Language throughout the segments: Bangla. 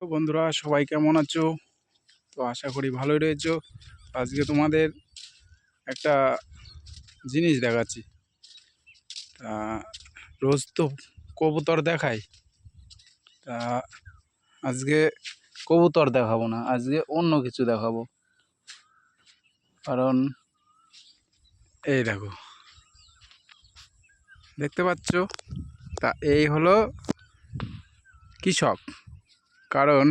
তো বন্ধুরা সবাই কেমন আছো? তো আশা করি ভালোই রয়েছো। আজকে তোমাদের একটা জিনিস দেখাচ্ছি। তা রোজ তো কবুতর দেখাই, তা আজকে কবুতর দেখাবো না, আজকে অন্য কিছু দেখাবো। কারণ এই দেখো, দেখতে পাচ্ছ? তা এই হলো কৃষক। কারণ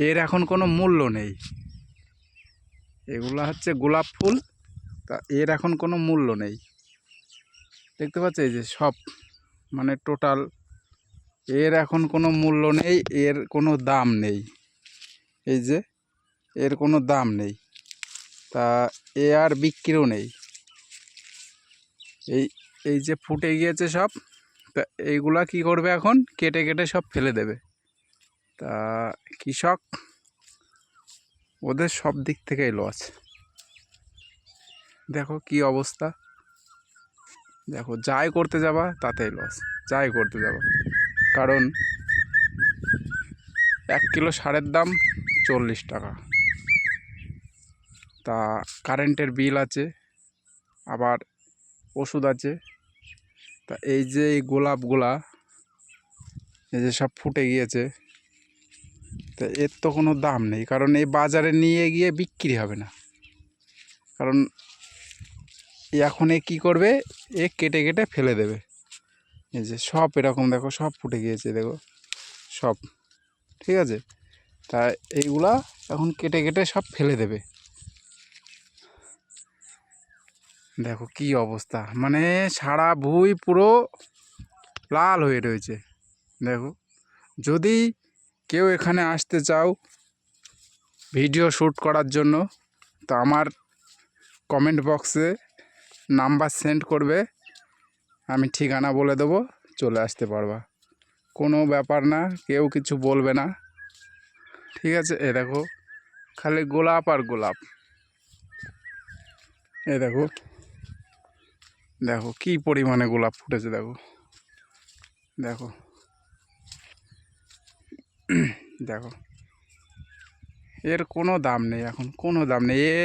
এর এখন কোনো মূল্য নেই। এগুলো হচ্ছে গোলাপ ফুল, তা এর এখন কোনো মূল্য নেই। দেখতে পাচ্ছ এই যে সব, মানে টোটাল এর এখন কোনো মূল্য নেই, এর কোনো দাম নেই। এই যে এর কোনো দাম নেই, তা এ আর বিক্রিও নেই। এই এই যে ফুটে গিয়েছে সব, তা এইগুলা কি করবে এখন? কেটে কেটে সব ফেলে দেবে। তা কৃষক ওদের সব দিক থেকেই লস। দেখো কি অবস্থা, দেখো যাই করতে যাবা তাতেই লস, যাই করতে যাবা। কারণ 1 কিলো সারের দাম 40 টাকা, তা কারেন্টের বিল আছে, আবার ওষুধ আছে। তা এই যে এই গোলাপগুলা এই যে সব ফুটে গিয়েছে, তা এর তো কোনো দাম নেই। কারণ এই বাজারে নিয়ে গিয়ে বিক্রি হবে না। কারণ এখন এ কী করবে? এ কেটে কেটে ফেলে দেবে। এই যে সব এরকম দেখো, সব ফুটে গিয়েছে দেখো সব, ঠিক আছে? তা এইগুলা এখন কেটে কেটে সব ফেলে দেবে। দেখো কি অবস্থা, মানে সারা ভুঁই পুরো লাল হয়ে রয়েছে। দেখো, যদি কেউ এখানে আসতে চাও ভিডিও শ্যুট করার জন্য, তো আমার কমেন্ট বক্সে নাম্বার সেন্ড করবে, আমি ঠিকানা বলে দেবো, চলে আসতে পারবা। কোনো ব্যাপার না, কেউ কিছু বলবে না, ঠিক আছে? এ দেখো খালি গোলাপ আর গোলাপ। এ দেখো, দেখো কি পরিমাণে গোলাপ ফুটেছে। দেখো দেখো দেখো, এর কোনো দাম নেই, এখন কোনো দাম নেই। এ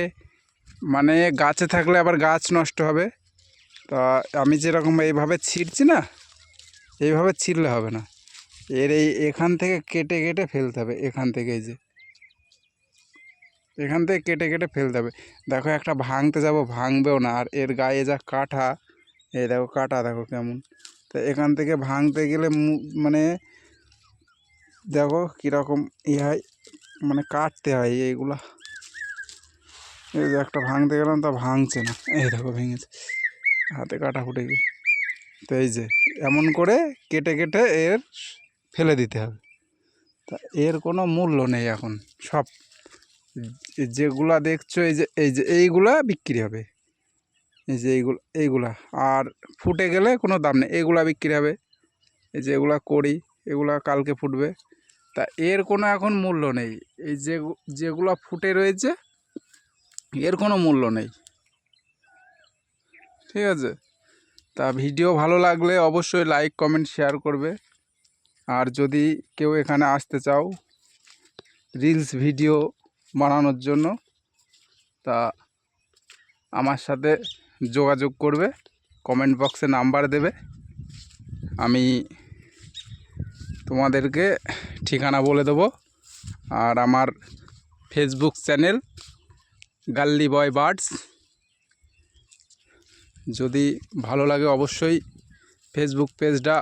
মানে গাছে থাকলে আবার গাছ নষ্ট হবে। তা আমি যেরকম এইভাবে ছিঁড়ছি না, এইভাবে ছিঁড়লে হবে না। এখান থেকে কেটে কেটে ফেলতে হবে, এখান থেকে এই যে এখান থেকে কেটে কেটে ফেলতে হবে। দেখো একটা ভাঙতে যাব, ভাঙবেও না। আর এর গায়ে যা কাটা, এই দেখো কাটা দেখো কেমন। তো এখান থেকে ভাঙতে গেলে মানে দেখো কীরকম হয়, মানে কাটতে হয় এইগুলা। এই যে একটা ভাঙতে গেলাম, তা ভাঙছে না। এই দেখো ভেঙেছে, হাতে কাটা ফুটে গিয়ে। তো এই যে এমন করে কেটে কেটে এর ফেলে দিতে হবে। তা এর কোনো মূল্য নেই এখন। সব যেগুলা দেখছো, এই যে এইগুলা বিক্রি হবে। এই যে এইগুলা আর ফুটে গেলে কোনো দাম নেই, এগুলা বিক্রি হবে। এই যে এগুলা করি, এগুলা কালকে ফুটবে। তা এর কোনো এখন মূল্য নেই। এই যেগুলা ফুটে রয়েছে এর কোনো মূল্য নেই, ঠিক আছে? তা ভিডিও ভালো লাগলে অবশ্যই লাইক কমেন্ট শেয়ার করবে। আর যদি কেউ এখানে আসতে চাও রিলস ভিডিও বানানোর জন্য, তা আমার সাথে যোগাযোগ করবে, কমেন্ট বক্সে নাম্বার দেবে, আমি তোমাদেরকে ঠিকানা বলে দেবো। আর আমার ফেসবুক চ্যানেল গাল্লি বয় বার্ডস, যদি ভালো লাগে অবশ্যই ফেসবুক পেজটা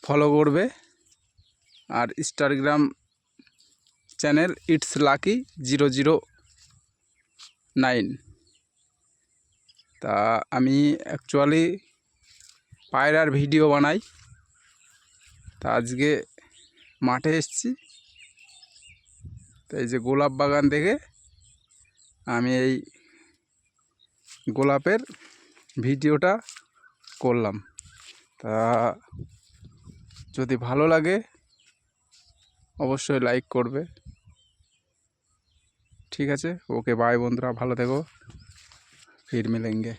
ফলো করবে। আর ইনস্টাগ্রাম চ্যানেল ইটস লাকি 009। তা আমি অ্যাকচুয়ালি পায়রার ভিডিও বানাই। তা আজকে মাঠে এসেছি, তো এই যে গোলাপ বাগান দেখে আমি এই গোলাপের ভিডিওটা করলাম। তা যদি ভালো লাগে অবশ্যই লাইক করবে, ঠিক আছে? ওকে বাই বন্ধুরা, ভালো থেকো, ফির মিলেंगे।